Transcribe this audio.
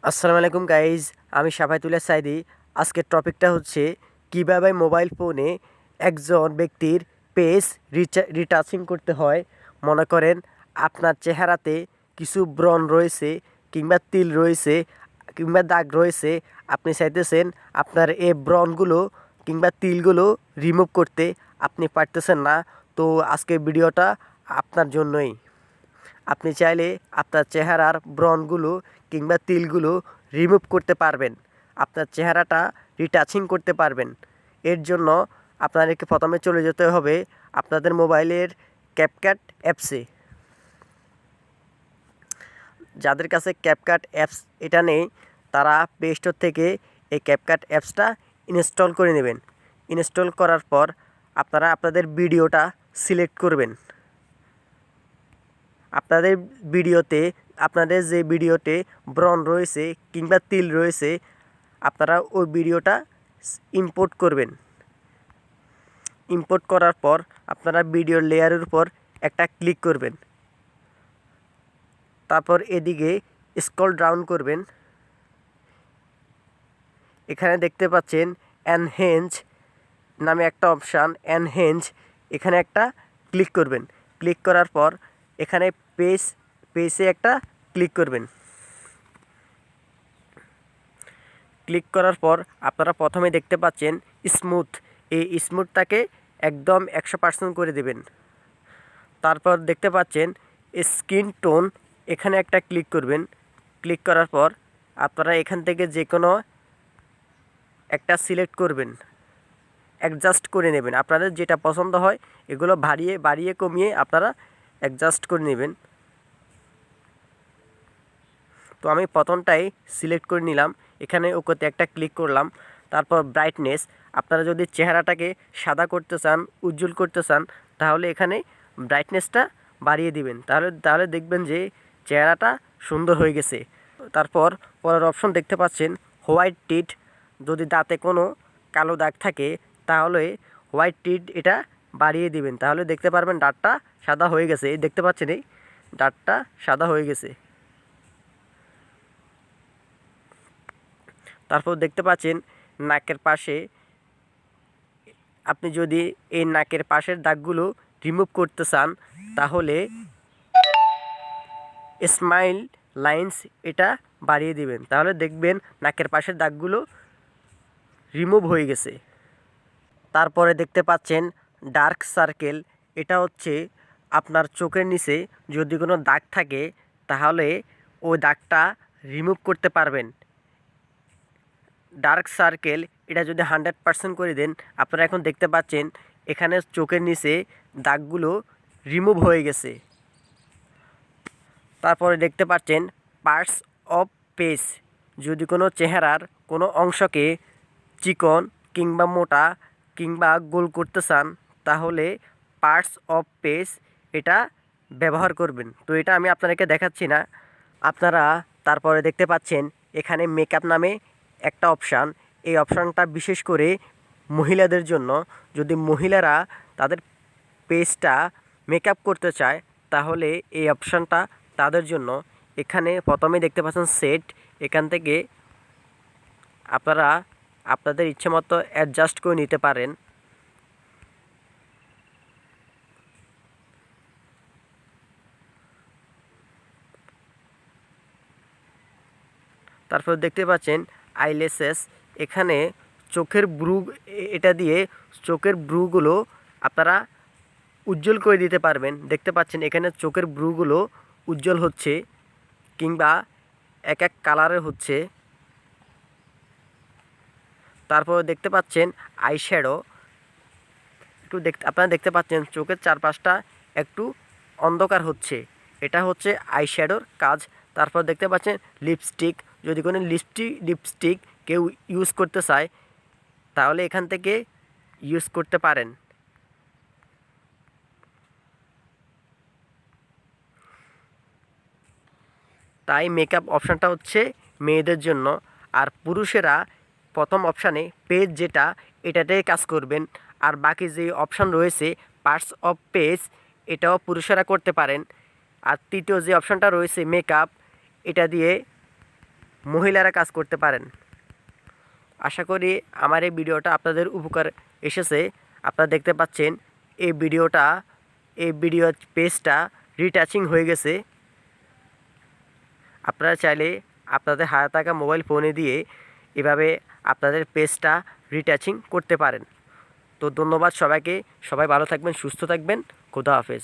আসসালামু আলাইকুম গাইজ, আমি সাফায়েতুল্লাহ সাইদি। আজকের টপিকটা হচ্ছে কিভাবে মোবাইল ফোনে একজন ব্যক্তির পেজ রিটাচিং করতে হয়। মনে করেন আপনার চেহারাতে কিছু ব্রণ রয়েছে কিংবা তিল রয়েছে কিংবা দাগ রয়েছে, আপনি চাইতেছেন আপনার এই ব্রণগুলো কিংবা তিলগুলো রিমুভ করতে, আপনি পারতেছেন না। তো আজকের ভিডিওটা আপনার জন্যই। আপনি চাইলে আপনার চেহারার ব্রণগুলো কিংবা তিলগুলো রিমুভ করতে পারবেন, আপনার চেহারাটা রিটাচিং করতে পারবেন। এর জন্য আপনাদেরকে প্রথমে চলে যেতে হবে আপনাদের মোবাইলের ক্যাপকাট অ্যাপসে। যাদের কাছে ক্যাপকাট অ্যাপস এটা নেই, তারা প্লে স্টোর থেকে এই ক্যাপকাট অ্যাপসটা ইনস্টল করে নেবেন। ইনস্টল করার পর আপনারা আপনাদের ভিডিওটা সিলেক্ট করবেন। আপনাদের যে ভিডিওতে ব্রণ রয়েছে কিংবা তিল রয়েছে, আপনারা ওই ভিডিওটা ইম্পোর্ট করবেন। ইম্পোর্ট করার পর আপনারা ভিডিওর লেয়ারের উপর একটা ক্লিক করবেন। তারপর এদিকে স্ক্রল ডাউন করবেন। এখানে দেখতে পাচ্ছেন এনহ্যান্স নামে একটা অপশান, এনহ্যান্স, এখানে একটা ক্লিক করবেন। ক্লিক করার পর এখানে পেজে একটা ক্লিক করবেন। ক্লিক করার পর আপনারা প্রথমে দেখতে পাচ্ছেন স্মুথ, এই স্মুথটাকে একদম 100% করে দেবেন। তারপর দেখতে পাচ্ছেন স্কিন টোন, এখানে একটা ক্লিক করবেন। ক্লিক করার পর আপনারা এখান থেকে যে কোনো একটা সিলেক্ট করবেন, অ্যাডজাস্ট করে নেবেন। আপনাদের যেটা পছন্দ হয় এগুলো বাড়িয়ে কমিয়ে আপনারা অ্যাডজাস্ট করে নেবেন। তো আমি প্রথমটাই সিলেক্ট করে নিলাম, এখানে ওকেতে একটা ক্লিক করলাম। তারপর ব্রাইটনেস, আপনারা যদি চেহারাটাকে সাদা করতে চান, উজ্জ্বল করতে চান, তাহলে এখানে ব্রাইটনেসটা বাড়িয়ে দিবেন। তাহলে দেখবেন যে চেহারাটা সুন্দর হয়ে গেছে। তারপর পরের অপশন দেখতে পাচ্ছেন হোয়াইট টিট, যদি দাঁতে কোনো কালো দাগ থাকে তাহলে হোয়াইট টিট এটা বাড়িয়ে দিবেন, তাহলে দেখতে পারবেন দাঁতটা সাদা হয়ে গেছে। এই দেখতে পাচ্ছেন এই দাঁতটা সাদা হয়ে গেছে। তারপর দেখতে পাচ্ছেন নাকের পাশে, আপনি যদি এই নাকের পাশের দাগগুলো রিমুভ করতে চান তাহলে স্মাইল লাইন্স এটা বাড়িয়ে দিবেন, তাহলে দেখবেন নাকের পাশের দাগগুলো রিমুভ হয়ে গেছে। তারপরে দেখতে পাচ্ছেন ডার্ক সার্কেল, এটা হচ্ছে আপনার চোখের নিচে যদি কোনো দাগ থাকে তাহলে ওই দাগটা রিমুভ করতে পারবেন। ডার্ক সার্কেল এটা যদি 100% করে দেন, আপনারা এখন দেখতে পাচ্ছেন এখানে চোখের নিচে দাগগুলো রিমুভ হয়ে গেছে। তারপরে দেখতে পাচ্ছেন পার্টস অফ ফেস, যদি কোনো চেহারার কোনো অংশকে চিকন কিংবা মোটা কিংবা গোল করতে চান তাহলে পার্টস অফ ফেস এটা ব্যবহার করবেন। তো এটা আমি আপনাদেরকে দেখাচ্ছি না। আপনারা তারপরে দেখতে পাচ্ছেন এখানে মেকআপ নামে একটা অপশান, এই অপশানটা বিশেষ করে মহিলাদের জন্য। যদি মহিলারা তাদের পেজটা মেকআপ করতে চায় তাহলে এই অপশানটা তাদের জন্য। এখানে প্রথমে দেখতে পাচ্ছেন সেট, এখান থেকে আপনারা আপনাদের ইচ্ছে মতো অ্যাডজাস্ট করে নিতে পারেন। তারপর দেখতে পাচ্ছেন আইল্যাশেস, এখানে চোখের ব্রু, এটা দিয়ে চোখের ব্রুগুলো আপনারা উজ্জ্বল করে দিতে পারবেন। দেখতে পাচ্ছেন এখানে চোখের ব্রুগুলো উজ্জ্বল হচ্ছে কিংবা এক এক কালারের হচ্ছে। তারপর দেখতে পাচ্ছেন আইশ্যাডো, আপনারা দেখতে পাচ্ছেন চোখের চারপাশটা একটু অন্ধকার হচ্ছে, এটা হচ্ছে আইশ্যাডোর কাজ। তারপর দেখতে পাচ্ছেন লিপস্টিক, যদি কোনো লিপস্টিক কেউ ইউজ করতে চায় তাহলে এখান থেকে ইউজ করতে পারেন। তাই মেকআপ অপশানটা হচ্ছে মেয়েদের জন্য। আর পুরুষেরা প্রথম অপশানে পেজ যেটা, এটাতেই কাজ করবেন। আর বাকি যে অপশান রয়েছে পার্টস অফ পেজ, এটাও পুরুষেরা করতে পারেন। আর তৃতীয় যে অপশানটা রয়েছে মেকআপ, এটা দিয়ে মহিলারা কাজ করতে পারেন। আশা করি আমার এই ভিডিওটা আপনাদের উপকার এসেছে। আপনারা দেখতে পাচ্ছেন এই ভিডিও পেজটা রিটাচিং হয়ে গেছে। আপনারা চাইলে আপনাদের হাতে থাকা মোবাইল ফোনে দিয়ে এভাবে আপনাদের পেজটা রিটাচিং করতে পারেন। তো ধন্যবাদ সবাইকে। সবাই ভালো থাকবেন, সুস্থ থাকবেন। খোদা হাফেজ।